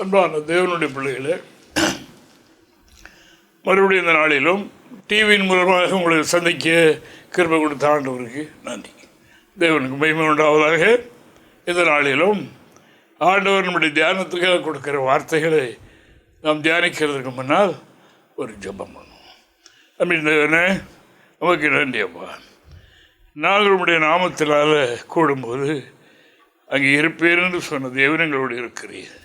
அன்பான தேவனுடைய பிள்ளைகளே, மறுபடியும் இந்த நாளிலும் டிவியின் மூலமாக உங்களுக்கு சந்திக்க கிருபை கொடுத்த ஆண்டவருக்கு நன்றி. தேவனுக்கு மகிமை உண்டாவதாக. இந்த நாளிலும் ஆண்டவர் நம்முடைய தியானத்துக்காக கொடுக்கிற வார்த்தைகளை நாம் தியானிக்கிறதுக்கு முன்னால் ஒரு ஜெபம் பண்ணுவோம். தேவனே, நமக்கு நன்றி அப்பா. நாங்கள் உடைய நாமத்தினால் கூடும்போது அங்கே இருப்பேன் என்று சொன்ன தேவன் எங்களோடு இருக்கிறீர்.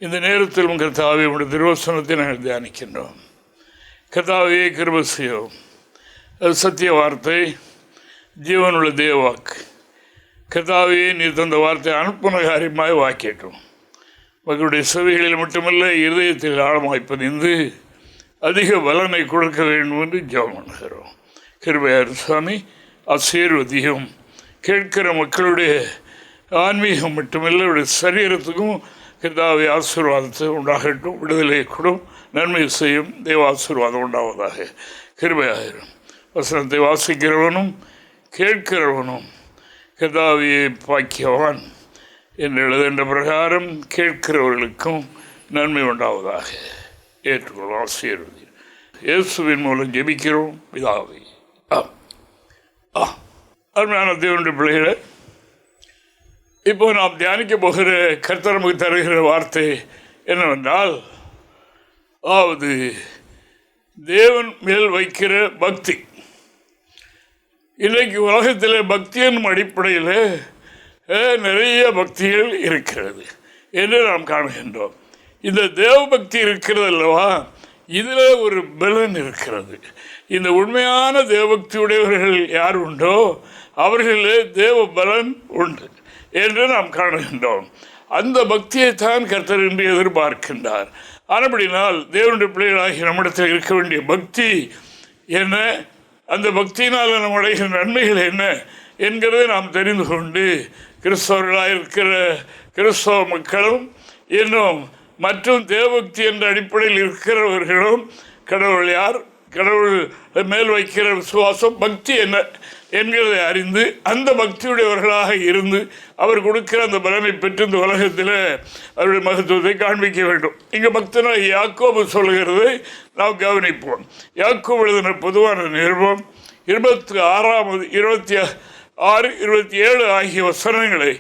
இந்த நேரத்தில் உங்கள் கர்த்தாவே உடைய திருவசனத்தை நாங்கள் தியானிக்கின்றோம். கர்த்தாவே, கிருபை செய்யும். அது சத்திய வார்த்தை, ஜீவனுள்ள தேவாக்கு. கர்த்தாவே, நீ தந்த வார்த்தை அனுப்புன காரியமாய் வாக்கிட்டோம். மக்களுடைய செவிகளில் மட்டுமல்ல, இருதயத்தில் ஆழமாய் பதிந்து அதிக பலனை கொடுக்க வேண்டும் என்று ஜெபம் பண்ணுகிறோம். கிருபையார் சுவாமி, ஆசீர்வதியும். கேட்கிற மக்களுடைய ஆன்மீகம் மட்டுமல்ல, அவருடைய சரீரத்துக்கும் கர்த்தாவே ஆசீர்வாதத்தை உண்டாகட்டும். விடுதலை கொடும், நன்மை செய்யும். தேவ ஆசீர்வாதம் உண்டாவதாக. கிருபையாயிரும். வசனத்தை வாசிக்கிறவனும் கேட்கிறவனும் கர்த்தாவியை பாக்கியவான் என்று எழுதுகின்ற பிரகாரம் கேட்கிறவர்களுக்கும் நன்மை உண்டாவதாக. ஏற்றுக்கொள்ளும். ஆசீர்வதி. இயேசுவின் மூலம் ஜெபிக்கிறோம் பிதாவே. அருமையான தேவனுடைய பிள்ளைகளை, இப்போ நாம் தியானிக்க போகிற கர்த்தர் நமக்கு தருகிற வார்த்தை என்னவென்றால், அதாவது தேவன் மேல் வைக்கிற பக்தி. இன்றைக்கு உலகத்தில் பக்தி என்னும் அடிப்படையில் நிறைய பக்திகள் இருக்கிறது என்று நாம் காணுகின்றோம். இந்த தேவ பக்தி இருக்கிறது அல்லவா, இதில் ஒரு பலன் இருக்கிறது. இந்த உண்மையான தேவபக்தி உடையவர்கள் யார் உண்டோ அவர்களே தேவ பலன் உண்டு என்று நாம் காணுகின்றோம். அந்த பக்தியைத்தான் கர்த்தர் என்று எதிர்பார்க்கின்றார். ஆனபடினால் தேவனுடைய பிள்ளைகளாகி நம்மிடத்தில் இருக்க வேண்டிய பக்தி என்ன, அந்த பக்தியினால் நம்ம அடைகிற நன்மைகள் என்ன என்கிறதை நாம் தெரிந்து கொண்டு, கிறிஸ்தவர்களாக இருக்கிற கிறிஸ்தவ மக்களும் இன்னும் மற்றும் தேவபக்தி என்ற அடிப்படையில் இருக்கிறவர்களும் கடவுள் யார், கடவுள் மேல் வைக்கிற விசுவாசம், பக்தி என்ன என்கிறதை அறிந்து அந்த பக்தியுடையவர்களாக இருந்து அவர் கொடுக்கிற அந்த பலனை பெற்று இந்த உலகத்தில் அவருடைய மகத்துவத்தை காண்பிக்க வேண்டும். இங்கே பக்தனாக யாக்கோபு சொல்லுகிறதை நாம் கவனிப்போம். யாக்கோபு எழுதின பொதுவான நிருபம் 26, 26, 27 ஆகிய வசனங்களை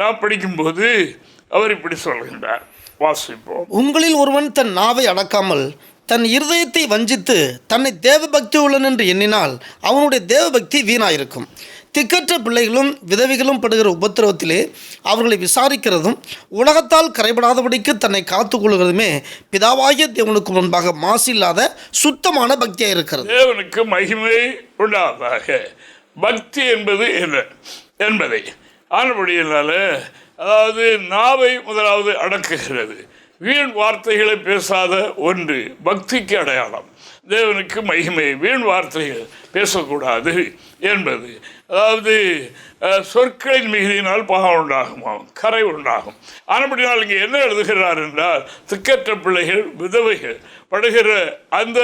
நாம் படிக்கும்போது அவர் இப்படி சொல்கின்றார். வாசிப்போம். உங்களில் ஒருவன் தன் நாவை அடக்காமல் தன் இருதயத்தை வஞ்சித்து தன்னை தேவ பக்தி உள்ளன் என்று எண்ணினால் அவனுடைய தேவ பக்தி வீணாயிருக்கும். திக்கற்ற பிள்ளைகளும் விதவிகளும் படுகிற உபத்திரவத்திலே அவர்களை விசாரிக்கிறதும் உலகத்தால் கரைபடாதபடிக்கு தன்னை காத்து கொள்கிறதுமே பிதாவாகிய தேவனுக்கு முன்பாக மாசு இல்லாத சுத்தமான பக்தியாக இருக்கிறது. தேவனுக்கு மகிமை உண்டாவதாக. பக்தி என்பது என்ன என்பதை ஆனபடியினால, அதாவது நாவை முதலாவது அடக்குகிறது. வீண் வார்த்தைகளை பேசாத ஒன்று பக்திக்கு அடையாளம். தேவனுக்கு மகிமை. வீண் வார்த்தைகள் பேசக்கூடாது என்பது, அதாவது சொற்களின் மிகுதியினால் பாவம் உண்டாகுமா, கரை உண்டாகும். ஆனபடினால் இங்கே என்ன எழுதுகிறார் என்றால், திக்கற்ற பிள்ளைகள் விதவைகள் படுகிற அந்த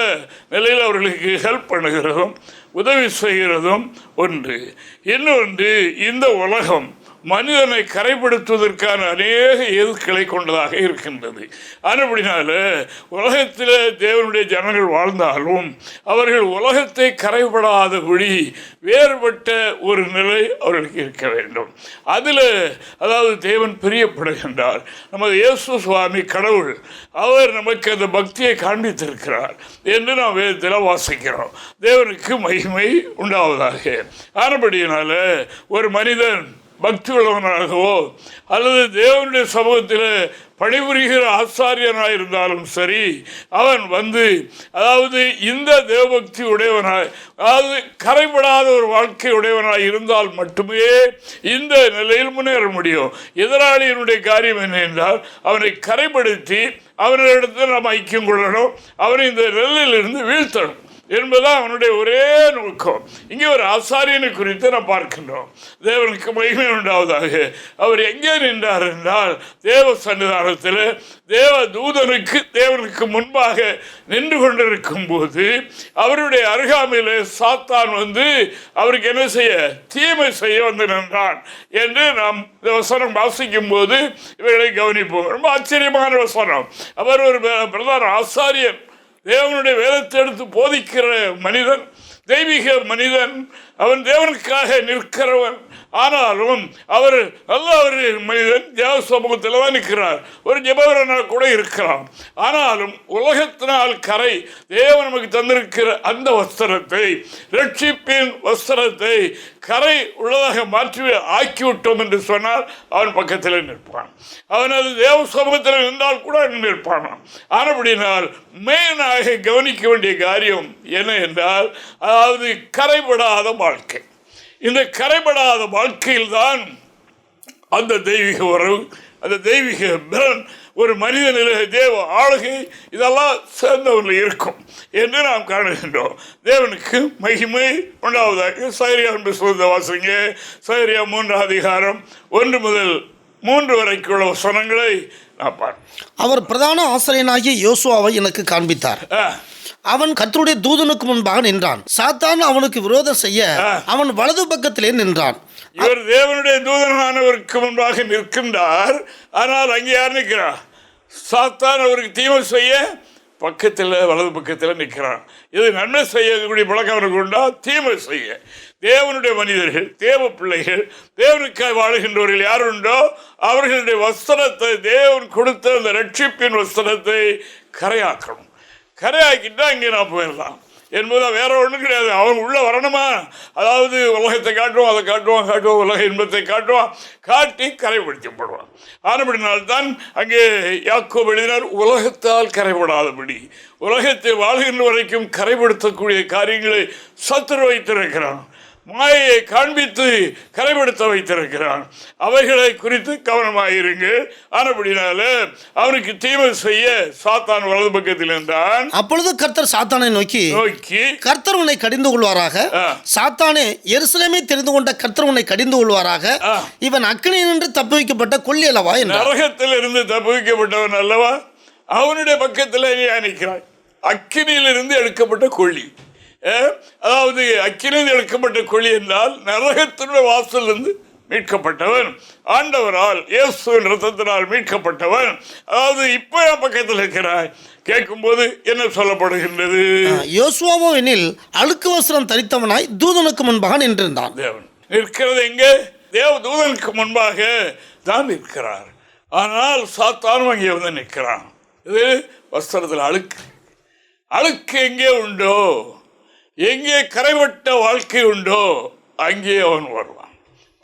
நிலையில் அவர்களுக்கு ஹெல்ப் பண்ணுகிறதும் உதவி செய்கிறதும் ஒன்று. இன்னொன்று, இந்த உலகம் மனிதனை கரைப்படுத்துவதற்கான அநேக எதுக்களை கொண்டதாக இருக்கின்றது. அதுபடினால உலகத்தில் தேவனுடைய ஜனங்கள் வாழ்ந்தாலும் அவர்கள் உலகத்தை கரைபடாதபடி வேறுபட்ட ஒரு நிலை அவர்களுக்கு இருக்க வேண்டும். அதில் அதாவது தேவன் பிரியப்படுகின்றார். நமது இயேசு சுவாமி கடவுள் அவர் நமக்கு அந்த பக்தியை காண்பித்திருக்கிறார் என்று நாம் வேதத்தில் வாசிக்கிறோம். தேவனுக்கு மகிமை உண்டாவதாக. ஆனபடியினால ஒரு மனிதன் பக்தி உள்ளவனாகவோ அல்லது தேவனுடைய சமூகத்தில் பணிபுரிகிற ஆசாரியனாக இருந்தாலும் சரி, அவன் அதாவது இந்த தேவபக்தி உடையவனாய், அதாவது கரைபடாத ஒரு வாழ்க்கை உடையவனாய் இருந்தால் மட்டுமே இந்த நிலையில் முன்னேற முடியும். எதிராளியினுடைய காரியம் என்ன என்றால், அவனை கரைப்படுத்தி அவனிடத்தில் நாம் ஐக்கியம் கொள்ளணும், அவனை இந்த நிலையிலிருந்து வீழ்த்தணும் என்பதுதான் அவனுடைய ஒரே நோக்கம். இங்கே ஒரு ஆசாரியனை குறித்து நாம் பார்க்கின்றோம். தேவனுக்கு மகிமை உண்டாவதாக. அவர் எங்கே நின்றார் என்றால் தேவ சன்னிதானத்தில் தேவ தூதனுக்கு தேவனுக்கு முன்பாக நின்று கொண்டிருக்கும் போது அவருடைய அருகாமையில் சாத்தான் வந்து அவருக்கு என்ன செய்ய, தீமை செய்ய வந்து நின்றான் என்று நாம் இந்த வசனம் வாசிக்கும் போது இவர்களை கவனிப்போம். ரொம்ப ஆச்சரியமான வசனம். அவர் ஒரு பிரதான ஆசாரியன், தேவனுடைய வேதத்தை எடுத்து போதிக்கிற மனிதன், தெய்வீக மனிதன், அவன் தேவனுக்காக நிற்கிறவன். ஆனாலும் அவர் நல்ல ஒரு மனிதன், தேவ சமூகத்தில் தான் நிற்கிறார், ஒரு ஜெபவரனாக கூட இருக்கிறான். ஆனாலும் உலகத்தினால் கரை தேவன் நமக்கு தந்திருக்கிற அந்த வஸ்திரத்தை, ரட்சிப்பின் வஸ்திரத்தை கரை உள்ளதாக மாற்றி ஆக்கிவிட்டோம் என்று சொன்னால் அவன் பக்கத்தில் நிற்பான். அவன் அது தேவ சமூகத்தில் நின்றால் கூட நிற்பான். ஆனபடினால் மெயினாக கவனிக்க வேண்டிய காரியம் என்ன என்றால், அதாவது கரைபடாத வாழ்க்கை. இந்த கரைபடாத வாழ்க்கையில்தான் அந்த தெய்வீக உறவு, அந்த தெய்வீக பலன், ஒரு மனிதனிலே தேவ ஆளுகை, இதெல்லாம் சேர்ந்தவர்கள் இருக்கும் என்று நாம் காணுகின்றோம். தேவனுக்கு மகிமை உண்டாவதாக. சகரியா என்று சொல்ல வாசிங்க. சகரியா 3ஆம் அதிகாரம் 1 முதல் 3 வரைக்குள்ள வசனங்களை நான் பார்ப்பேன். அவர் பிரதான ஆசிரியனாகிய யோசுவாவை எனக்கு காண்பித்தார். அவன் கர்த்தருடைய தூதனுக்கு முன்பாக நின்றான். சாத்தான் அவனுக்கு விரோதம் செய்ய அவன் வலது பக்கத்திலே நின்றான். இவர் தேவனுடைய தூதனானவருக்கு முன்பாக நிற்கின்றார். ஆனால் அங்கே யார் நிற்கிறார்? சாத்தான் அவருக்கு தீமை செய்ய பக்கத்தில், வலது பக்கத்தில் நிற்கிறான். இது நன்மை செய்யக்கூடிய பழக்கம் அவருக்கு உண்டா? தீமை செய்ய. தேவனுடைய மனிதர்கள், தேவ பிள்ளைகள், தேவனுக்காக வாழ்கின்றவர்கள் யார் உண்டோ அவர்களுடைய வஸ்திரத்தை, தேவன் கொடுத்த அந்த ரட்சிப்பின் வஸ்திரத்தை கரையாக்கணும். கரையாக்கிட்டா இங்கே நான் போயிடலாம் என்பது வேற ஒன்றும் கிடையாது. அவன் உள்ளே வரணுமா? அதாவது உலகத்தை காட்டுவான், அதை காட்டுவான், உலக இன்பத்தை காட்டுவான், காட்டி கரைப்படுத்தப்படுவான். ஆனபடினால்தான் அங்கே யாக்கோபு எழுதினார், உலகத்தால் கரைபடாதபடி, உலகத்தை வாழ்கின்ற வரைக்கும் கரைப்படுத்தக்கூடிய காரியங்களை சத்துரு வைத்திருக்கிறான். மாயையை காண்பித்து கரைப்படுத்த வைத்திருக்கிறான். அவைகளை குறித்து கவனமாயிருங்க. ஆனபடினால அவனுக்கு தீமை செய்ய சாத்தான் வலது பக்கத்தில் இருந்தான். அப்பொழுது கர்த்தர் சாத்தானை நோக்கி, கர்த்தர் உன்னை கடிந்து கொள்வாராக. சாத்தானே, எருசலேமை தெரிந்து கொண்ட கர்த்தர் உன்னை கடிந்து கொள்வாராக. இவன் அக்கினியில் நின்று தப்பு வைக்கப்பட்ட கொள்ளி அல்லவா? நரகத்தில் இருந்து தப்பு வைக்கப்பட்டவன் அல்லவா? அவனுடைய பக்கத்தில் நீ நிற்கிறாய். அக்கினியில் இருந்து எடுக்கப்பட்ட கொள்ளி, அதாவது அக்கினியில் எடுக்கப்பட்ட கொள்ளி என்றால் நரகத்தினுடைய வாசலிருந்து மீட்கப்பட்டவன், ஆண்டவரால் இயேசுவின் ரத்தத்தினால் மீட்கப்பட்டவன். அதாவது இப்போ என் பக்கத்தில் இருக்கிறாய். கேட்கும்போது என்ன சொல்லப்படுகின்றது? யோசுவாவோ எனில் அழுக்கு வஸ்திரம் தரித்தவனாய் தூதனுக்கு முன்பாக நின்றிருந்தான். தேவன் நிற்கிறது எங்கே? தேவ தூதனுக்கு முன்பாக தான் நிற்கிறார். ஆனால் சாத்தானும் அங்கே வந்து நிற்கிறான். இது வஸ்திரத்தில் அழுக்கு. அழுக்கு எங்கே உண்டோ, எங்கே கரைவட்ட வாழ்க்கை உண்டோ அங்கே அவன் வருவான்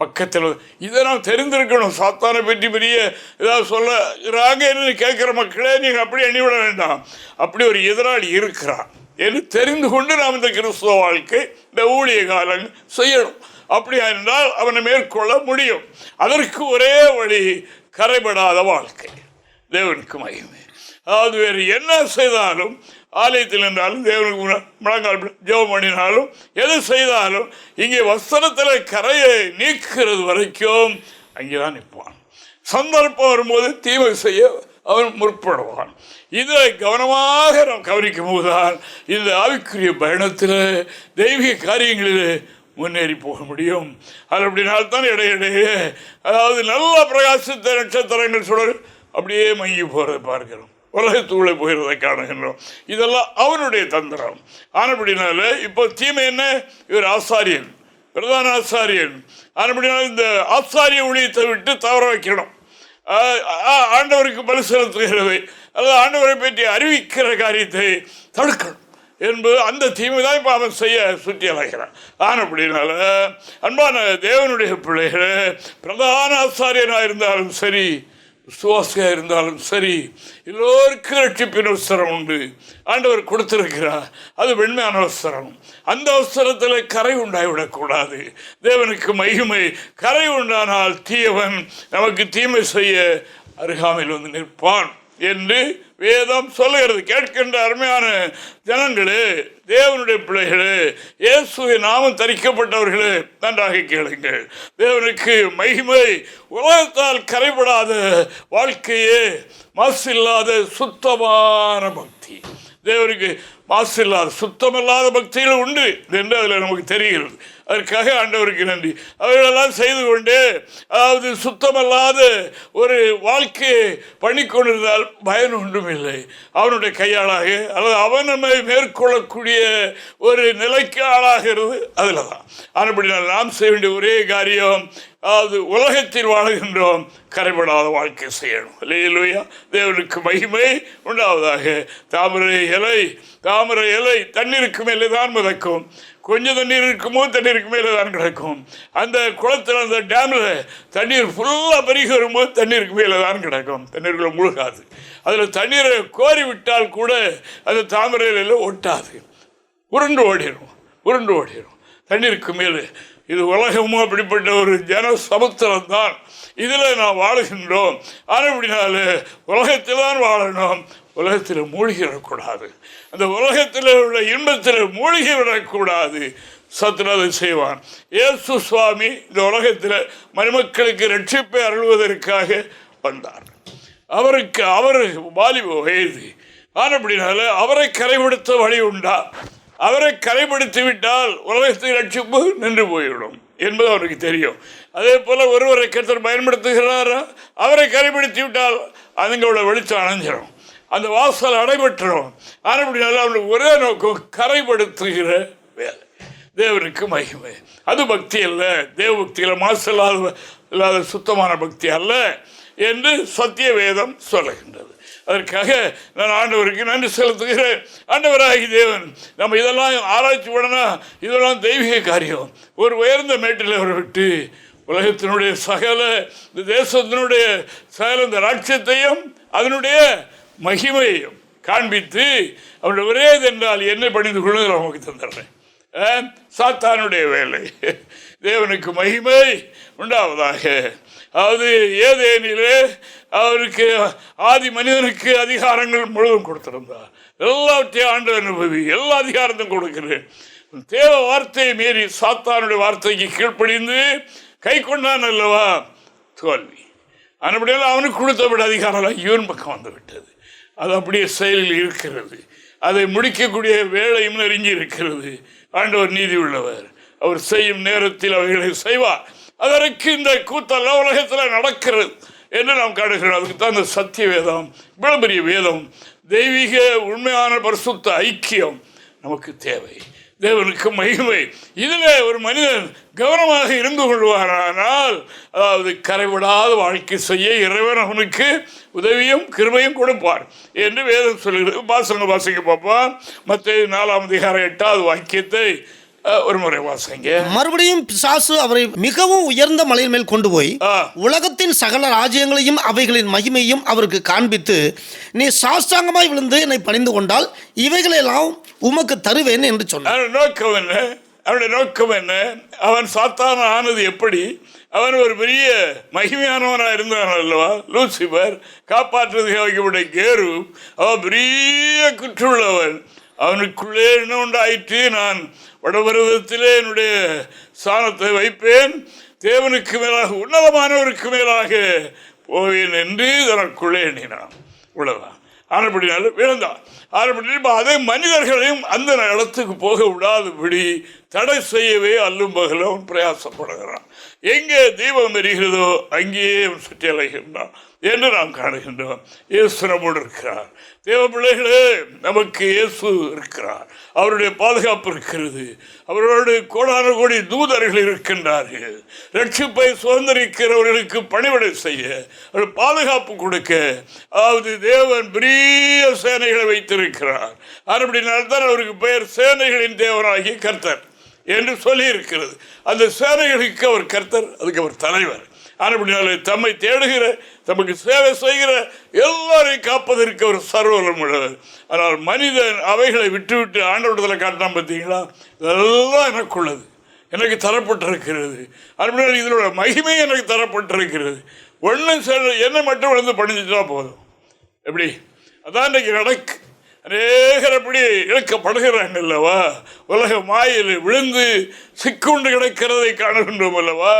பக்கத்தில். இதை நாம் தெரிந்திருக்கணும். சாத்தானை பற்றி பெரிய ஏதாவது சொல்லுறாங்க என்று கேட்குற மக்களே, நீங்கள் அப்படி எண்ணிவிட வேண்டாம். அப்படி ஒரு எதிராளி இருக்கிறான் என்று தெரிந்து கொண்டு நாம் இந்த கிறிஸ்துவ வாழ்க்கை, இந்த ஊழிய காலம் செய்யணும். அப்படி என்றால் அவனை மேற்கொள்ள முடியும். அதற்கு ஒரே வழி கரைபடாத வாழ்க்கை. தேவனுக்கு மகிமை. அதாவது வேறு என்ன செய்தாலும், ஆலயத்தில் என்றாலும், தேவனுக்கு முழங்கால் ஜெபம் பண்ணினாலும், எது செய்தாலும் இங்கே வஸ்திரத்தில் கரையை நீக்கிறது வரைக்கும் அங்கே தான் நிற்பான். சந்தர்ப்பம் வரும்போது தீமை செய்ய அவன் முற்படுவான். இதை கவனமாக நாம் கவனிக்கும் போதுதான் இந்த ஆவிக்குரிய பயணத்தில் தெய்வீக காரியங்களில் முன்னேறி போக முடியும். அது அப்படினால்தான் இடையிடையே, அதாவது நல்ல பிரகாசித்த நட்சத்திரங்கள் சுடர் அப்படியே மங்கி போகிறதை பார்க்கிறோம், உலகத்துக்குள்ளே போகிறதை காணுகின்றோம். இதெல்லாம் அவனுடைய தந்திரம். ஆனப்படினால இப்போ தீமை என்ன? இவர் ஆசாரியன், பிரதான ஆசாரியன். ஆனப்படினால இந்த ஆசாரிய ஊழியத்தை விட்டு தவற வைக்கணும். ஆண்டவருக்கு பலி செலுத்துகிறதை அல்லது ஆண்டவரை பற்றி அறிவிக்கிற காரியத்தை தடுக்கணும் என்பது அந்த தீமை தான் இப்போ அவன் செய்ய சுற்றி அலைகிறான். ஆனப்படினால அன்பான தேவனுடைய பிள்ளைகளை, பிரதான ஆசாரியனாக இருந்தாலும் சரி, விசுவாசியாக இருந்தாலும் சரி, எல்லோருக்கும் ரட்சிப்பின் அவசரம் உண்டு. ஆண்டவர் கொடுத்திருக்கிறார். அது வெண்மையான அவசரம். அந்த அவசரத்தில் கரை உண்டாகிவிடக்கூடாது. தேவனுக்கு மகிமை. கரை உண்டானால் தீயவன் நமக்கு தீமை செய்ய அருகாமையில் வந்து நிற்பான் என்று வேதம் சொல்லுகிறது. கேட்கின்ற அருமையான ஜனங்களே, தேவனுடைய பிள்ளைகளே, இயேசுவின் நாமம் தரிக்கப்பட்டவர்களே, நன்றாக கேளுங்கள். தேவனுக்கு மகிமை. உலகத்தால் கரைபடாத வாழ்க்கையே மாசில்லாத சுத்தமான பக்தி. தேவனுக்கு மாசில்லாத சுத்தமில்லாத பக்திகள் உண்டு என்று அதில் நமக்கு தெரிகிறது. அதற்காக ஆண்டவருக்கு நன்றி. அவைகளெல்லாம் செய்து கொண்டே, அதாவது சுத்தமல்லாத ஒரு வாழ்க்கையை பண்ணி கொண்டிருந்தால் பயன் ஒன்றும் இல்லை. அவனுடைய கையாளாக அல்லது அவன் நம்மை மேற்கொள்ளக்கூடிய ஒரு நிலைக்கு ஆளாகிறது அதில் தான். ஆனால் நாம் செய்ய வேண்டிய ஒரே காரியம், அதாவது உலகத்தில் வாழுகின்றோம், கரைபடாத வாழ்க்கை செய்யணும். இல்லையா? தேவனுக்கு மகிமை உண்டாவதாக. தாமரை இலை தண்ணீருக்கு மேலே தான் மிதக்கும். கொஞ்சம் தண்ணீர் இருக்குமோ தண்ணீருக்கு மேலே தான் கிடக்கும். அந்த குளத்தில், அந்த டேமில் தண்ணீர் ஃபுல்லாக பெருகி வரும்போது தண்ணீருக்கு மேலே தான் கிடக்கும். தண்ணீர்களை முழுகாது. அதில் தண்ணீரை கோரி விட்டால் கூட அந்த தாமரையில் ஒட்டாது, உருண்டு ஓடிடும் தண்ணீருக்கு மேலே. இது உலகமும் அப்படிப்பட்ட ஒரு ஜன சமுத்திரம் தான். இதில் நாம் வாழுகின்றோம். ஆனால் அப்படினால உலகத்தில் தான் வாழணும், உலகத்தில் மூழ்கிவிடக்கூடாது. அந்த உலகத்தில் உள்ள இன்பத்தில் மூழ்கி விடக்கூடாது. சத்யநாதை செய்வான். இயேசு சுவாமி இந்த உலகத்தில் மருமக்களுக்கு ரட்சிப்பை அருள்வதற்காக வந்தார். அவர் வாலிப வயது. ஆனால் அப்படினால அவரை கரைப்படுத்த வழி உண்டா? அவரை கரைப்படுத்தி விட்டால் உலகத்தை ரட்சிப்பு நின்று போய்விடும் என்பது அவருக்கு தெரியும். அதே போல் ஒருவரை கர்த்தர் பயன்படுத்துகிறாரா? அவரை கரைப்படுத்தி விட்டால் அதுங்களோட வெளிச்சம் அணைஞ்சிடும், அந்த வாசல் அடைபட்டுரும். ஆனால் அப்படினால அவனுக்கு ஒரே நோக்கம் கரைப்படுத்துகிற வேலை. தேவனுக்கு மகிமை. அது பக்தி அல்ல. தேவ பக்தியில் மாசு இல்லாத சுத்தமான பக்தி அல்ல என்று சத்திய வேதம் சொல்லுகின்றது. அதற்காக நான் ஆண்டவருக்கு நன்றி செலுத்துகிறேன். ஆண்டவராகி தேவன் நம்ம இதெல்லாம் ஆராய்ச்சி பண்ணனா இதெல்லாம் தெய்வீக காரியம். ஒரு உயர்ந்த மேட்டில் அவரை விட்டு உலகத்தினுடைய சகல, இந்த தேசத்தினுடைய சகல இந்த ராட்சியத்தையும் அதனுடைய மகிமையையும் காண்பித்து அவருடைய ஒரே என்றால் என்னை பணிந்து கொண்டு நமக்கு தந்துடுறேன். சாத்தானுடைய வேலை. தேவனுக்கு மகிமை உண்டாவதாக. அதாவது ஏதேனிலே அவருக்கு ஆதி மனிதனுக்கு அதிகாரங்கள் முழுவதும் கொடுத்திருந்தார். எல்லாவற்றையும் ஆண்டவர் அனுபவி, எல்லா அதிகாரத்தையும் கொடுக்கிறேன். தேவ வார்த்தையை மீறி சாத்தானுடைய வார்த்தைக்கு கீழ்ப்படிந்து கை கொண்டான் அல்லவா, தோல்வி. அதுபடியால் அவனுக்கு கொடுத்தபடி அதிகாரம் இவன் பக்கம் வந்து விட்டது. அது அப்படியே செயலில் இருக்கிறது. அதை முடிக்கக்கூடிய வேலையும் நெருங்கி இருக்கிறது. ஆண்டவர் நீதி உள்ளவர். அவர் செய்யும் நேரத்தில் அவைகளை செய்வார். அதற்கு இந்த கூத்தெல்லாம் உலகத்தில் நடக்கிறது என்று நாம் காணுகிறோம். அதுக்கு தான் இந்த சத்திய வேதம், இவ்வளவு பெரிய வேதம், தெய்வீக உண்மையான பரிசுத்த ஐக்கியம் நமக்கு தேவை. தேவனுக்கு மகிமை. இதில் ஒரு மனிதன் கவனமாக இருந்து கொள்வாரானால், அதாவது கரைவிடாத வாழ்க்கை செய்ய இறைவன் அவனுக்கு உதவியும் கிருபையும் கொடுப்பார் என்று வேதம் சொல்கிறது. வாசிங்க பாப்பா. மத்தேயு 4:8 வாக்கியத்தை ஒரு முறை வாசிங்க. மறுபடியும் பிசாசு அவரை மிகவும் உயர்ந்த மலையின் மேல் கொண்டு போய் உலகத்தின் சகல ராஜ்யங்களையும் அவைகளின் மகிமையும் அவருக்கு காண்பித்து, நீ சாஷ்டாங்கமாய் விழுந்து என்னை பணிந்து கொண்டால் இவைகளெல்லாம் உமக்கு தருவேன் என்று சொன்னார். நோக்கம் என்ன? அவனுடைய நோக்கம் என்ன? அவன் சாத்தான ஆனது எப்படி? அவன் ஒரு பெரிய மகிமையானவனாக இருந்தான் அல்லவா, லூசிபர். காப்பாற்றுவதற்கு வைக்கப்பட்ட கேரு அவன் பெரிய குற்றுள்ளவன். அவனுக்குள்ளே என்ன உண்டாயிற்று? நான் வடபரதத்திலே என்னுடைய ஸ்தானத்தை வைப்பேன், தேவனுக்கு மேலாக உன்னதமானவருக்கு மேலாக போவேன் என்று தனக்குள்ளே எண்ணினான். இவ்வளவுதான். ஆனப்படினால விழுந்தான். ஆனப்படி அதே மனிதர்களையும் அந்த இடத்துக்கு போக விடாதபடி தடை செய்யவே அல்லும் பகலும் அவன் பிரயாசப்படுகிறான். எங்கே தீபம் எரிகிறதோ அங்கேயே அவன் சுற்றி அலைகின்றான் என்று நாம் காணுகின்றோம். இயேசு நம்மோடு இருக்கிறார். தேவ பிள்ளைகளே, நமக்கு இயேசு இருக்கிறார். அவருடைய பாதுகாப்பு இருக்கிறது. அவரோடு கோடான கோடி தூதர்கள் இருக்கின்றார்கள். ரட்சிப்பை சுதந்திரிக்கிறவர்களுக்கு பணிவிடை செய்ய, அவர் பாதுகாப்பு கொடுக்க, அதாவது தேவன் பெரிய சேனைகளை வைத்திருக்கிறார். அப்படினால்தான் அவருக்கு பெயர் சேனைகளின் தேவனாகிய கர்த்தர் என்று சொல்லி இருக்கிறது. அந்த சேனைகளுக்கு அவர் கர்த்தர், அதுக்கு அவர் தலைவர். ஆனபடினாலே தம்மை தேடுகிற, தமக்கு சேவை செய்கிற எல்லாரையும் காப்பதற்கு அவர் சர்வலம் உள்ளவர். ஆனால் மனிதன் அவைகளை விட்டுவிட்டு ஆண்டவரத்தில் காட்டினான். பார்த்தீங்களா, இதெல்லாம் எனக்குள்ளது, எனக்கு தரப்பட்டிருக்கிறது. அதுபடினால் இதனோட மகிமை எனக்கு தரப்பட்டிருக்கிறது. ஒன்றும் என்னை மட்டும் விழுந்து படிச்சுட்டா போதும். எப்படி? அதான் இன்றைக்கு நடக்கு. அநேகர் அப்படி இழக்கப்படுகிறாங்க அல்லவா, உலக மாயில் விழுந்து சிக்குண்டு கிடக்கிறதை காணுகின்றோம் அல்லவா.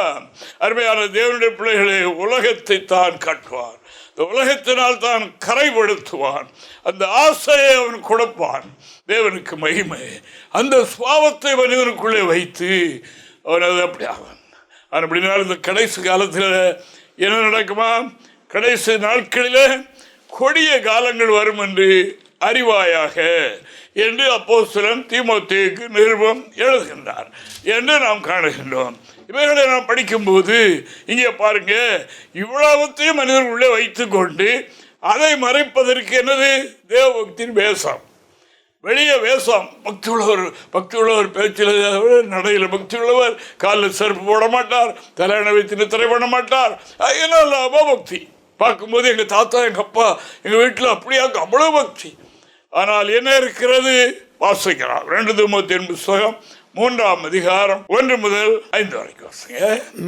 அருமையான தேவனுடைய பிள்ளைகளே, உலகத்தை தான் காட்டுவான், இந்த உலகத்தினால் தான் கரைப்படுத்துவான், அந்த ஆசையை அவன் கொடுப்பான். தேவனுக்கு மகிமை. அந்த சுபாவத்தை மனிதனுக்குள்ளே வைத்து அவன் அது அப்படி ஆவான். அப்படின்னா இந்த கடைசி காலத்தில் என்ன நடக்குமா, கடைசி நாட்களில் கொடிய காலங்கள் வரும் என்று அறிவாயாக என்று அப்போஸ்தலன் தீமோத்தேயுக்கு நிருபம் எழுதுகின்றார் என்று நாம் காணுகின்றோம். இவைகளை நாம் படிக்கும்போது இங்கே பாருங்க, இவ்வளவுத்தையும் மனிதர்களுள்ளே வைத்து கொண்டு அதை மறைப்பதற்கு என்னது தேவபக்தியின் வேஷம், வெளியே வேஷம். பக்தி உள்ளவர் பேச்சில் நடையில் பக்தி உள்ளவர், காலில் செருப்பு போட மாட்டார், தலையணை வைத்து நித்திரை பண்ண மாட்டார், என்ன பக்தி. பார்க்கும்போது எங்கள் தாத்தா எங்கள் அப்பா எங்கள் வீட்டில் அப்படியா அவ்வளோ பக்தி. ஆனால் என்ன இருக்கிறது வாசிக்கிறார். 2 தீமோத்தேயு புத்தகம் 3ஆம் அதிகாரம் 1 முதல் 5 வரைக்கும் வாசிங்க.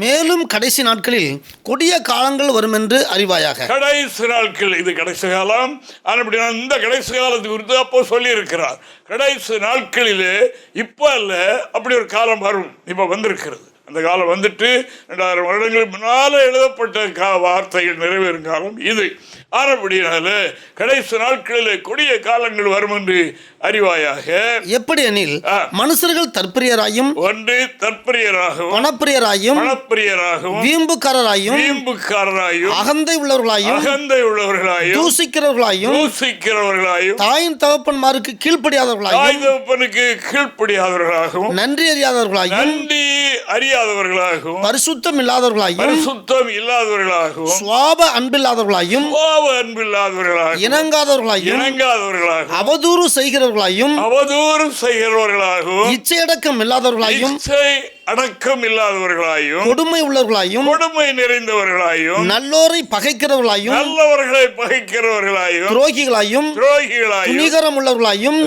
மேலும் கடைசி நாட்களில் கொடிய காலங்கள் வரும் என்று அறிவாயாக. கடைசி நாட்கள், இது கடைசி காலம். அப்படின்னா இந்த கடைசி காலத்து குறித்து அப்போ சொல்லி இருக்கிறார். கடைசி நாட்களிலே இப்போ அல்ல, அப்படி ஒரு காலம் வரும், இப்போ வந்திருக்கிறது. அந்த காலம் வந்துட்டு 2000 வருடங்களுக்கு முன்னால் எழுதப்பட்ட வார்த்தைகள் நிறைவேறும் காலம் இது. ஆனபடியால கடைசி நாட்களில் கொடிய காலங்கள் வரும் என்று அறிவாயாக. எப்படி எனில், மனுஷர்கள் தற்பிரியராயும், ஒன்று தற்பிரியராகவும், பணப்பிரியராயும், வீம்புக்காரராயும், அகந்தை உள்ளவர்களாயும், தூசிக்கிறவர்களாயும், தாயின் தகப்பன்மாருக்கு கீழ்ப்படியாதவர்களாயும், நன்றி அறியாதவர்களாகவும், பரிசுத்தம் இல்லாதவர்களாகவும், சுவாப அன்பில்லாதவர்களாயும், இணங்காதவர்களாயும், அவதூறு செய்கிறவர்களாயும், இச்சையடக்கம் இல்லாதவர்களாயும், கொடுமை உள்ளவர்களாயும், கொடுமை நிறைந்தவர்களாயும், நல்லோரை பகைக்கிறவர்களாயும், துரோகிகளாயும், துணிகரம் உள்ளவர்களாயும்,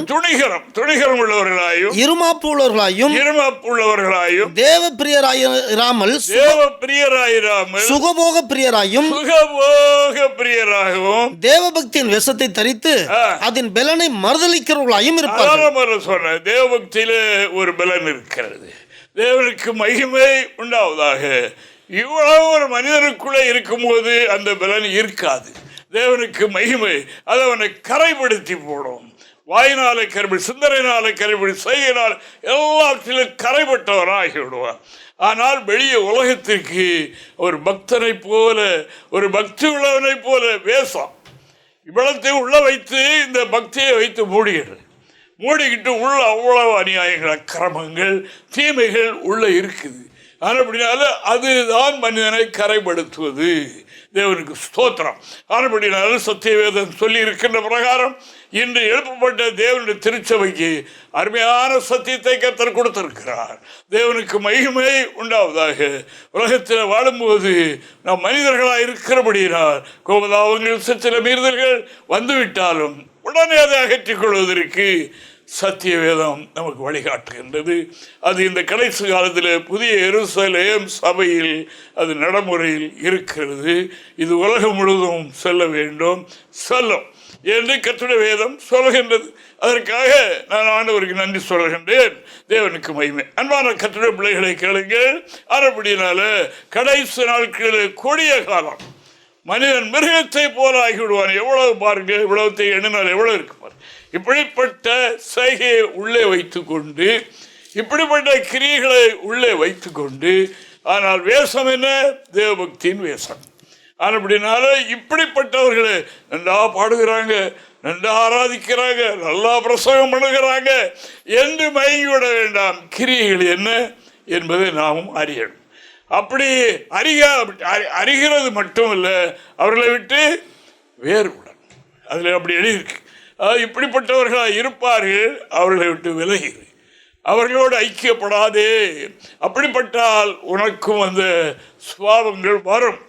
இருமாப்பு உள்ளவர்களாயும், தேவ பிரியராயிராமல் சுகபோக பிரியராயும், தேவபக்தியின் வேஷத்தை தரித்து அதன் பலனை மறுதலிக்கிறவர்களாயும் இருப்பார்கள். தேவபக்தியில ஒரு பலன் இருக்கிறது. தேவனுக்கு மகிமை உண்டாவதாக. இவ்வளவு ஒரு மனிதனுக்குள்ளே இருக்கும்போது அந்த பலன் இருக்காது. தேவனுக்கு மகிமை அதை அவனை கரைப்படுத்தி போடும். வாயினாலே கரைபடி, சிந்தனையினாலே கரைபடி, செய்யினால் எல்லாத்திலும் கரைப்பட்டவனாகி விடுவான். ஆனால் வெளியே உலகத்திற்கு ஒரு பக்தனை போல, ஒரு பக்தி உள்ளவனை போல வேஷம் இவ்வளத்தையும் உள்ள வைத்து இந்த பக்தியை வைத்து மூடிக்கிட்டு உள்ள அவ்வளவு அநியாயங்கள், அக்கிரமங்கள், தீமைகள் உள்ள இருக்குது. ஆனபடினால அதுதான் மனிதனை கரைப்படுத்துவது. தேவனுக்கு ஸ்தோத்திரம். ஆனபடினால சத்தியவேதம் சொல்லி இருக்கின்ற பிரகாரம் இன்று எழுப்பப்பட்ட தேவனுடைய திருச்சபைக்கு அருமையான சத்தியத்தை கர்த்தர் கொடுத்திருக்கிறார். தேவனுக்கு மகிமை உண்டாவதாக. உலகத்தில் வாழும்போது நாம் மனிதர்களாக இருக்கிறபடியினால் கோபதாபங்கள், சில மீறுதல்கள் வந்துவிட்டாலும் உடனே அதை அகற்றிக் கொள்வதற்கு சத்தியவேதம் நமக்கு வழிகாட்டுகின்றது. அது இந்த கடைசி காலத்தில் புதிய எருசலேம் சபையில் அது நடைமுறையில் இருக்கிறது. இது உலகம் முழுவதும் செல்ல வேண்டும், செல்லும் என்று கர்த்தருடைய வேதம் சொல்கின்றது. அதற்காக நான் ஆண்டவருக்கு நன்றி சொல்கின்றேன். தேவனுக்கு மகிமை. அன்பான கர்த்தருடைய பிள்ளைகளை கேளுங்கள். அதுபடினால கடைசி நாட்களில் கொடிய காலம், மனிதன் மிருகத்தை போல ஆகிவிடுவான். எவ்வளவு பாருங்க, இவ்வளவுத்தை எண்ணினால் எவ்வளவு இருக்கு பாருங்க. இப்படிப்பட்ட செய்கையை உள்ளே வைத்து கொண்டு, இப்படிப்பட்ட கிரியைகளை உள்ளே வைத்து கொண்டு, ஆனால் வேஷம் என்ன? தேவபக்தியின் வேஷம். அப்படினால இப்படிப்பட்டவர்களை நன்றா பாடுகிறாங்க, நன்றா ஆராதிக்கிறாங்க, நல்லா பிரசங்கம் பண்ணுகிறாங்க என்று மயங்கிவிட வேண்டாம். கிரியைகள் என்ன என்பதை நாமும் அறியணும். அப்படி அறிகிறது மட்டுமல்ல, அவர்களை விட்டு வேறுபடும். அதில் அப்படி எழுதியிருக்கு. இப்படிப்பட்டவர்களாக இருப்பார்கள், அவர்களை விட்டு விலகி, அவர்களோடு ஐக்கியப்படாதே. அப்படிப்பட்டால் உனக்கும் அந்த சுபாவங்கள் வரும்.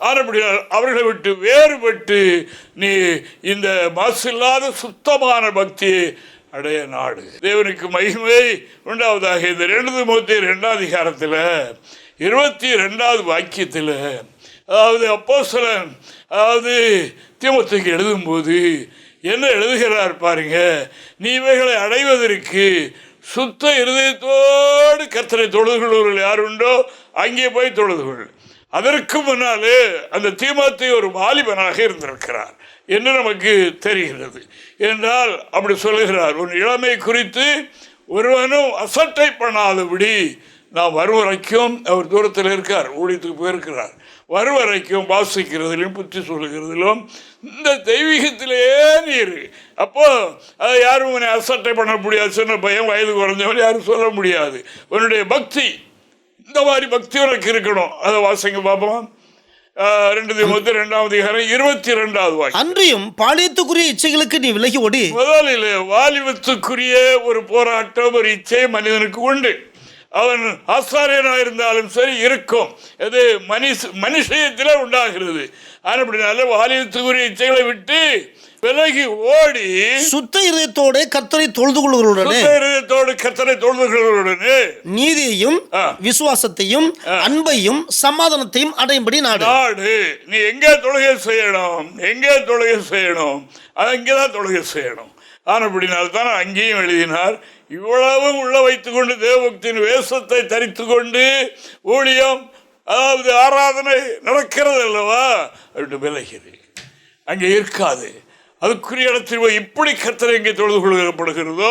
ஆனபடியால் அவர்களை விட்டு வேறுபட்டு நீ இந்த மாசில்லாத சுத்தமான பக்தியை அடைய நாடு. தேவனுக்கு மகிமை உண்டாவதாக. இந்த 2 தீமோத்தேயு 2ஆம் அதிகாரத்தில் 22வது வாக்கியத்தில், அதாவது அப்போஸ்தலன் தீமோத்தேயுக்கு எழுதும்போது என்ன எழுதுகிறார் பாருங்க. நீ இவைகளை அடைவதற்கு சுத்த இருதயத்தோடு கர்த்தரை தொழுது கொள்வர்கள் யார் உண்டோ அங்கே போய் தொழுது கொள். அதற்கு முன்னாலே அந்த தீமோத்தேயு ஒரு வாலிபனாக இருந்திருக்கிறார் என்று நமக்கு தெரிகிறது. என்றால் அப்படி சொல்லுகிறார், உன் இளமை குறித்து ஒருவனும் அசட்டை பண்ணாதபடி நான் வரும் வரைக்கும், அவர் தூரத்தில் இருக்கார், ஊழியத்துக்கு போயிருக்கிறார், வரும் வரைக்கும் வாசிக்கிறதிலும் புத்தி சொல்லுகிறதிலும் இந்த தெய்வீகத்திலேயே நீர். அப்போ அதை யாரும் உன்னை அசட்டை பண்ண முடியாது. சின்ன பையன், வயது குறைஞ்சவன் யாரும் சொல்ல முடியாது. உன்னுடைய பக்தி இந்த மாதிரி பக்தி உனக்கு இருக்கணும். அதை வாசிங்க பார்ப்போம். 2 தீமோத்தேயு 2:22 வாக்கியம். அன்றியும் பாலியத்துக்குரிய இச்சைகளுக்கு நீ விலகி ஓடி. முதலில் வாலிபத்துக்குரிய ஒரு போராட்டம், ஒரு இச்சை மனிதனுக்கு உண்டு. அவன் ஆசாரியனாக இருந்தாலும் சரி இருக்கும். அது மனுஷயத்தில் உண்டாகிறது. அப்படினால வாலிபத்துக்குரிய இச்சைகளை விட்டு விலகி ஓடி சுத்த இதயத்தோடு கர்த்தரை தொழுது கொள்வர்களுடனே நீதியையும் விசுவாசத்தையும் அன்பையும் சமாதானத்தையும் அடையும்படி நாடு. நீ எங்கே தொழுகை செய்யணும், எங்கே தொழுகை செய்யணும், அங்கேதான் தொழுகை செய்யணும். ஆனப்படினால்தான் அங்கேயும் எழுதினார், இவ்வளவும் உள்ள வைத்துக் கொண்டு தேவபக்தியின் வேஷத்தை தரித்து கொண்டு ஊழியம், அதாவது ஆராதனை நடக்கிறது அல்லவா, அப்படி விலகிறது, அங்கே இருக்காது. அதுக்குரிய இடத்தில் இப்படி கர்த்தரை எங்கே தொழுது கொள்ளப்படுகிறதோ,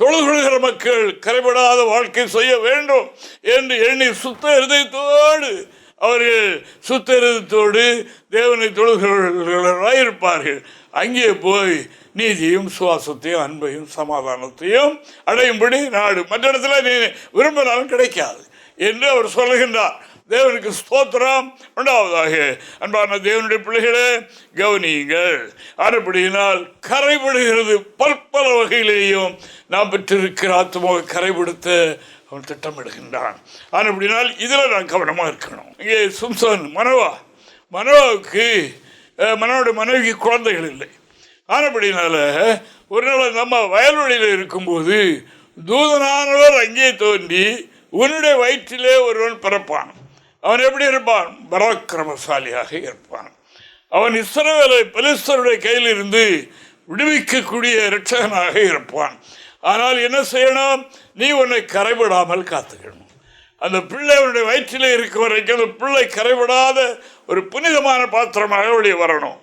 தொழுது கொள்கிற மக்கள் கரைபடாத வாழ்க்கை செய்ய வேண்டும் என்று எண்ணி சுத்த இருதயத்தோடு அவர்கள் சுத்த இருதயத்தோடு தேவனை தொழுகிறவர்களாக இருப்பார்கள். அங்கே போய் நீதியும் சுவாசத்தையும் அன்பையும் சமாதானத்தையும் அடையும்படி நாடு. மற்ற இடத்துல நீ விரும்பினாலும் கிடைக்காது என்று அவர் சொல்லுகின்றார். தேவனுக்கு ஸ்தோத்திரம் உண்டாவதாக. அன்பான தேவனுடைய பிள்ளைகளே, கவனியுங்கள். அதுபடியினால் கரைபடுகிறது பற்பல வகையிலேயும் நாம் பெற்றிருக்கிற ஆத்மாவை கரைபடுத்த அவன் திட்டமிடுகின்றான். அப்படினால் இதில் நான் கவனமாக இருக்கணும். இங்கே சிம்சோன் மனோவாவுக்கு மனோட மனைவிக்கு குழந்தைகள் இல்லை. ஆனபடினால ஒரு நாள் நம்ம வயல்வெளியில் இருக்கும்போது தூதனானவர் அங்கே தோன்றி, உன்னுடைய வயிற்றிலே ஒருவன் பிறப்பான். அவன் எப்படி இருப்பான்? பராக்கிரமசாலியாக இருப்பான். அவன் இஸ்ரவேலை பெலிஸ்தருடைய கையில் இருந்து விடுவிக்கக்கூடிய இரட்சகனாக இருப்பான். ஆனால் என்ன செய்யணும்? நீ உன்னை கரைபடாமல் காத்துக்கணும். அந்த பிள்ளை அவனுடைய வயிற்றிலே இருக்க வரைக்கும் அந்த பிள்ளை கரைபடாத ஒரு புனிதமான பாத்திரமாக வெளியே வரணும்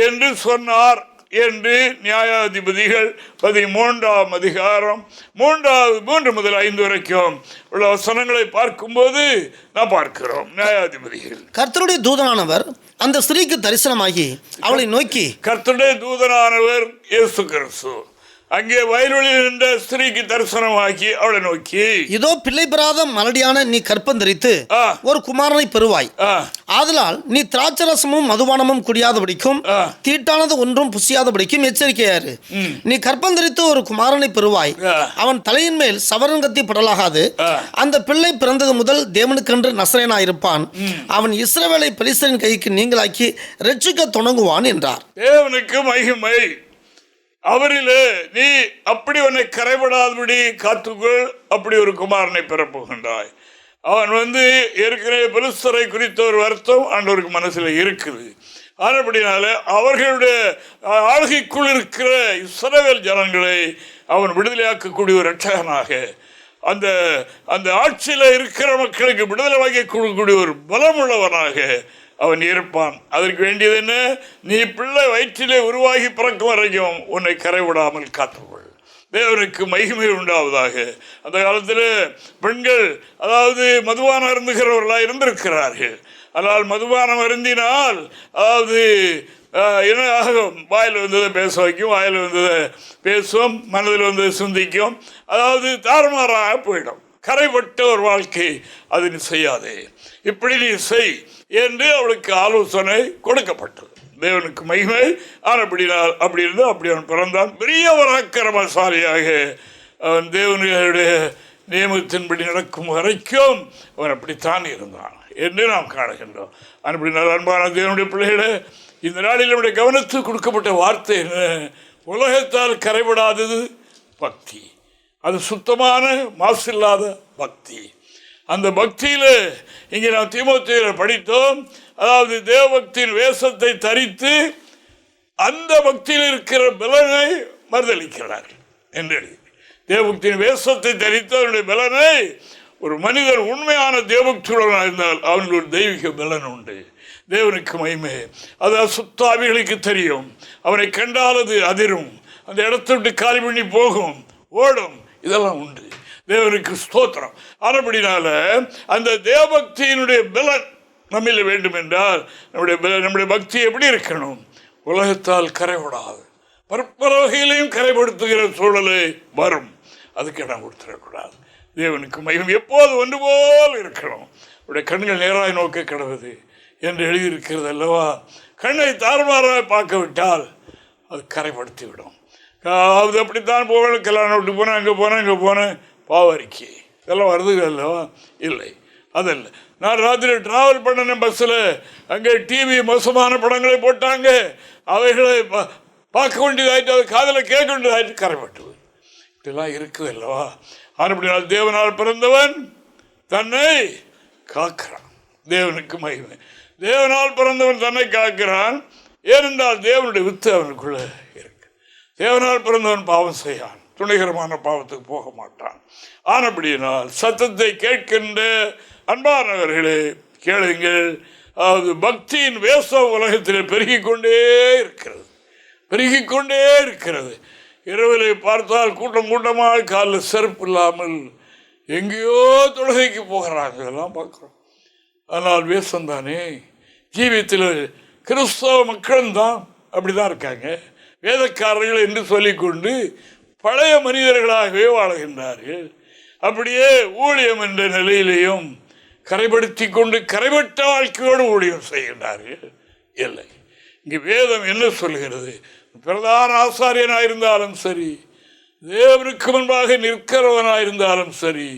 என்று சொன்னார் என்று நியாயாதிபதிகள் 13ஆம் அதிகாரம் 3 முதல் 5 வரைக்கும் உள்ள வசனங்களை பார்க்கும்போது நான் பார்க்கிறோம். நியாயாதிபதிகள், கர்த்தருடைய தூதனானவர் அந்த ஸ்திரீக்கு தரிசனமாகி அவளை நோக்கி, கர்த்தருடைய தூதனானவர் இயேசு கிறிஸ்து அங்கே வயல்வெளியில் நின்ற ஸ்திரீக்கு தரிசனமாக்கி அவளை நோக்கி, இதோ பிள்ளை பெறாத மலடியான நீ கற்பந்தரித்து ஒரு குமாரனை பெறுவாய். ஆதலால் நீ திராட்சரசமும் மதுபானமும் குடியாதபடிக்கும் தீட்டானது ஒன்றும் புசியாதபடிக்கும் எச்சரிக்கையாரு. நீ கற்பந்தரித்து ஒரு குமாரனை பெறுவாய். அவன் தலையின் மேல் சவரன் கத்தி படலாகாது. அந்த பிள்ளை பிறந்தது முதல் தேவனுக்கென்று நசரேனாயிருப்பான். அவன் இஸ்ரவேலை பெலிஸ்தரின் கைக்கு நீங்களாக்கி ரட்சிக்க தொடங்குவான் என்றார். தேவனுக்கு மகிமை. அவரிலே நீ அப்படி உன்னை கரைபடாதபடி காத்துக்குள் அப்படி ஒரு குமாரனை பெறப்போகின்றாய். அவன் ஏற்கனவே பெலிஸ்தரை குறித்த ஒரு வருத்தம் ஆண்டவருக்கு மனசில் இருக்குது. ஆனபடினால அவர்களுடைய ஆளுகைக்குள் இருக்கிற இஸ்ரவேல் ஜனங்களை அவன் விடுதலையாக்கக்கூடிய ஒரு இரட்சகனாக, அந்த அந்த ஆட்சியில் இருக்கிற மக்களுக்கு விடுதலை வாங்கி கொடுக்கக்கூடிய ஒரு பலமுள்ளவனாக அவன் இருப்பான். அதற்கு வேண்டியது என்ன? நீ பிள்ளை வயிற்றிலே உருவாகி பிறக்கும் வரைக்கும் உன்னை கரைவிடாமல் காத்துக்கொள். தேவனுக்கு மகிமை உண்டாவதாக. அந்த காலத்தில் பெண்கள் அதாவது மதுபானம் அருந்துகிறவர்களாக இருந்திருக்கிறார்கள். ஆனால் மதுபானம் அருந்தினால் அதாவது என்ன ஆகும்? வாயில் வந்ததை பேச வைக்கும், வாயில் வந்ததை பேசும், மனதில் வந்ததை சிந்திக்கும், அதாவது தாறுமாறாக போயிடும். கரைப்பட்ட ஒரு வாழ்க்கை அது நீ செய்யாதே, இப்படி நீ செய் என்று அவளுக்கு ஆலோசனை கொடுக்கப்பட்டது. தேவனுக்கு மகிமை. ஆனப்படினால் அப்படி இருந்து அப்படி அவன் பிறந்தான். பெரிய பராக்கிரமசாலியாக அவன் தேவனுடைய நியமத்தின்படி நடக்கும் வரைக்கும் அவன் அப்படித்தான் இருந்தான் என்று நாம் காணுகின்றோம். அப்படினால் அன்பான தேவனுடைய பிள்ளைகளே, இந்த நாளில் நம்முடைய கவனத்துக்கு கொடுக்கப்பட்ட வார்த்தை என்ன? உலகத்தால் கரைபடாதது பக்தி. அது சுத்தமான மாசில்லாத பக்தி. அந்த பக்தியில் இங்கே நாம் தீமோத்தேயுவில் படித்தோம். அதாவது தேவபக்தியின் வேஷத்தை தரித்து அந்த பக்தியில் இருக்கிற பலனை மறுதளிக்கிறார்கள் என்று தேவபக்தியின் வேஷத்தை தரித்து அவனுடைய பலனை ஒரு மனிதர் உண்மையான தேவபக்தியுடன் இருந்தால் அவனுக்கு ஒரு தெய்வீக பலன் உண்டு. தேவனுக்கு மகிமை. அது அசுத்தாவிகளுக்கு தெரியும். அவனை கண்டால் அது அதிரும், அந்த இடத்தை விட்டு காலி பண்ணி போகும், ஓடும். இதெல்லாம் உண்டு. தேவனுக்கு ஸ்தோத்திரம். ஆனபடினால அந்த தேவபக்தியினுடைய பலன் நம்மில் வேண்டும் என்றால் நம்முடைய பக்தி எப்படி இருக்கணும்? உலகத்தால் கரைபடாது, பற்பல வகையிலையும் கரைப்படுத்துகிற சூழலை வரும். அதுக்கு இடம் கொடுத்துடக்கூடாது. தேவனுக்கு மகிமை எப்போது ஒன்று போல் இருக்கணும். உடைய கண்கள் நேராய் நோக்க கிடவது என்று எழுதியிருக்கிறது அல்லவா? கண்ணை தாறுமாறாக பார்க்க விட்டால் அது கரைப்படுத்தி விடும். அது அப்படித்தான் போவேன், கல்யாணம் விட்டு போனேன், அங்கே போனேன், இங்கே போனேன், பாவரிக்கை இதெல்லாம் வருது அல்லவா? இல்லை, அதல்ல. நான் ராத்திரி ட்ராவல் பண்ணினேன் பஸ்ஸில், அங்கே டிவி மோசமான படங்களை போட்டாங்க, அவைகளை பார்க்க வேண்டியதாயிட்டு, அது காதில் கேட்க வேண்டியதாயிட்டு கரைப்பட்டுவது. இப்படிலாம் இருக்குது அல்லவா? அப்படினால் தேவனால் பிறந்தவன் தன்னை காக்கிறான். தேவனுக்கு மகிமை. தேவனால் பிறந்தவன் தன்னை காக்கிறான். ஏனென்றால் தேவனுடைய வித்து அவனுக்குள்ள இருக்கு. தேவனால் பிறந்தவன் பாவம் செய்யான், துணைகரமான பாவத்துக்கு போக மாட்டான். ஆனபடியினால் சத்தத்தை கேட்கின்ற அன்பானவர்களே கேளுங்கள். அதாவது பக்தியின் வேஷம் உலகத்தில் பெருகிக்கொண்டே இருக்கிறது. இரவிலே பார்த்தால் கூட்டம் கூட்டமாக காலில் செருப்பு இல்லாமல் எங்கேயோ தொழுகைக்கு போகிறாங்க, இதெல்லாம் பார்க்குறோம். ஆனால் வேஷம் தானே. ஜீவியத்தில் கிறிஸ்தவ மக்கள்தான் அப்படிதான் இருக்காங்க. வேதக்காரர்கள் என்று சொல்லிக்கொண்டு பழைய மனிதர்களாகவே வாழுகின்றார்கள். அப்படியே ஊழியம் என்ற நிலையிலேயும் கரைப்படுத்தி கொண்டு கரைபட்ட வாழ்க்கையோடு ஊழியம் செய்கின்றார்கள். இல்லை, இங்கு வேதம் என்ன சொல்கிறது? பிரதான ஆசாரியனாயிருந்தாலும் சரி, தேவனுக்கு முன்பாக நிற்கிறவனாயிருந்தாலும் சரி,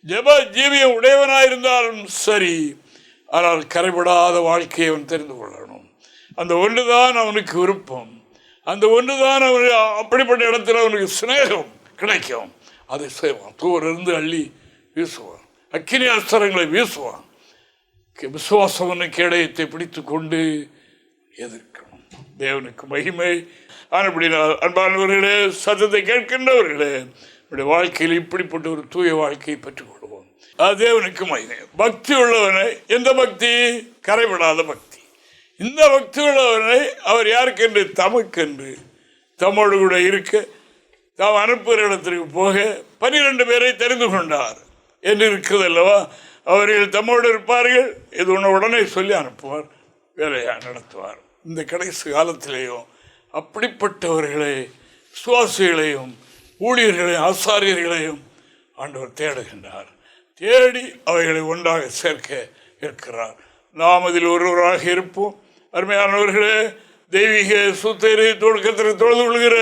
ஜெப ஜீவியம் உடையவனாயிருந்தாலும் சரி, ஆனால் கரைபடாத வாழ்க்கையை அவன் தெரிந்து கொள்ளணும். அந்த ஒன்றுதான் அவனுக்கு விருப்பம். அந்த ஒன்றுதான் அவனுக்கு அப்படிப்பட்ட இடத்துல அவனுக்கு சிநேகம் கிடைக்கும். அதை செய்வான். தூரிலிருந்து அள்ளி வீசுவான், அக்கினி அஸ்திரங்களை வீசுவான். விசுவாசம் கேடயத்தை பிடித்து கொண்டு எதிர்க்கணும். தேவனுக்கு மகிமை. அப்படினால் அன்பானவர்களே, சத்தத்தை கேட்கின்றவர்களே, நம்முடைய வாழ்க்கையில் இப்படிப்பட்ட ஒரு தூய வாழ்க்கையை பெற்றுக் கொள்வோம். அது தேவனுக்கு மகிமை. பக்தி உள்ளவனை, எந்த பக்தி? கரைபடாத பக்தி. இந்த பக்தி உள்ளவனை அவர் யாருக்கென்று? தமக்கென்று, தம்மோடு கூட இருக்க, தாம் அனுப்புகிற இடத்திற்கு போக 12 பேரை தெரிந்து கொண்டார் என்று இருக்கிறது அல்லவா? அவர்கள் தம்மோடு இருப்பார்கள், இது ஒன்று உடனே சொல்லி அனுப்புவார், வேலையாக நடத்துவார். இந்த கடைசி காலத்திலேயும் அப்படிப்பட்டவர்களை, சுவாசிகளையும் ஊழியர்களையும் ஆசாரியர்களையும் ஆண்டவர் தேடுகின்றார். தேடி அவைகளை ஒன்றாக சேர்க்க இருக்கிறார். நாம் அதில் ஒருவராக இருப்போம். அருமையானவர்களே, தெய்வீக சுத்தேரி தொடக்கத்தில் தொழுது கொள்கிற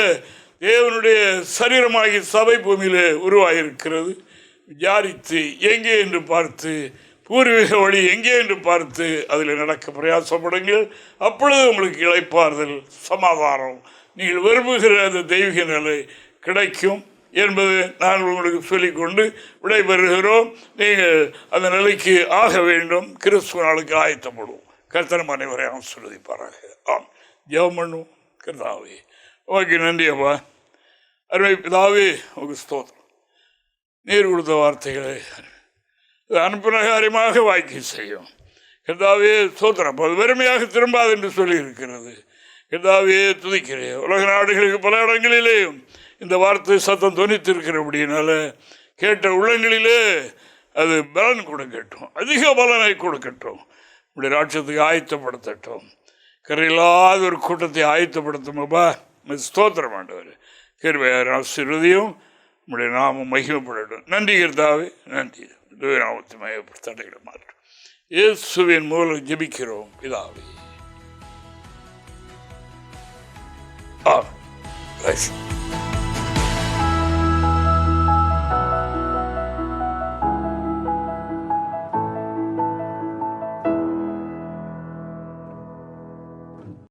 தேவனுடைய சரீரமாகி சபை பூமியிலே உருவாகியிருக்கிறது. விசாரித்து எங்கே என்று பார்த்து, பூர்வீக வழி எங்கே என்று பார்த்து அதில் நடக்க பிரயாசப்படுங்கள். அப்பொழுது உங்களுக்கு இளைப்பாறுதல், சமாதானம், நீங்கள் விரும்புகிற அந்த தெய்வீக நிலை கிடைக்கும் என்பது நான் உங்களுக்கு சொல்லிக்கொண்டு விடைபெறுகிறோம். நீங்கள் அந்த நிலைக்கு ஆக வேண்டும். கிறிஸ்துவ நாளுக்கு ஆயத்தப்படுவோம். கர்த்தர் அனைவரை ஆசீர்வதிப்பாராக. ஆம், ஜெபம் பண்ணுவோம். கர்த்தாவே, ஓகே, நன்றி அப்பா. அருமை பிதாவே, உங்களுக்கு ஸ்தோத்திரம். நீர் கொடுத்த வார்த்தைகளை அனுப்பினகாரியமாக வாய்க்கை செய்யும். கர்த்தாவே ஸ்தோத்திரம். அது வெறுமையாக திரும்பாது என்று சொல்லியிருக்கிறது. கர்த்தாவே துதிக்கிறேன். உலக நாடுகளுக்கு பல இடங்களிலேயும் இந்த வார்த்தை சத்தம் தொனித்திருக்கிறபடினால கேட்ட உள்ளங்களிலே அது பலன் கொடுக்கட்டும், அதிக பலனை கொடுக்கட்டும். இப்படி ராட்சத்துக்கு ஆயத்தப்படுத்தட்டும். கரையில்லாத ஒரு கூட்டத்தை ஆயத்தப்படுத்தும்பா. ஸ்தோத்திரம் ஆண்டவர். கிருபையார் ஆசீர்வதியும். நம்முடைய நாமம் மகிமைப்படட்டும். நன்றி கர்த்தாவே, நன்றி. நாமத்தை மயப்படுத்த மாட்டோம். இயேசுவின் மூலம் ஜெபிக்கிறோம் பிதாவே. ஆமென்.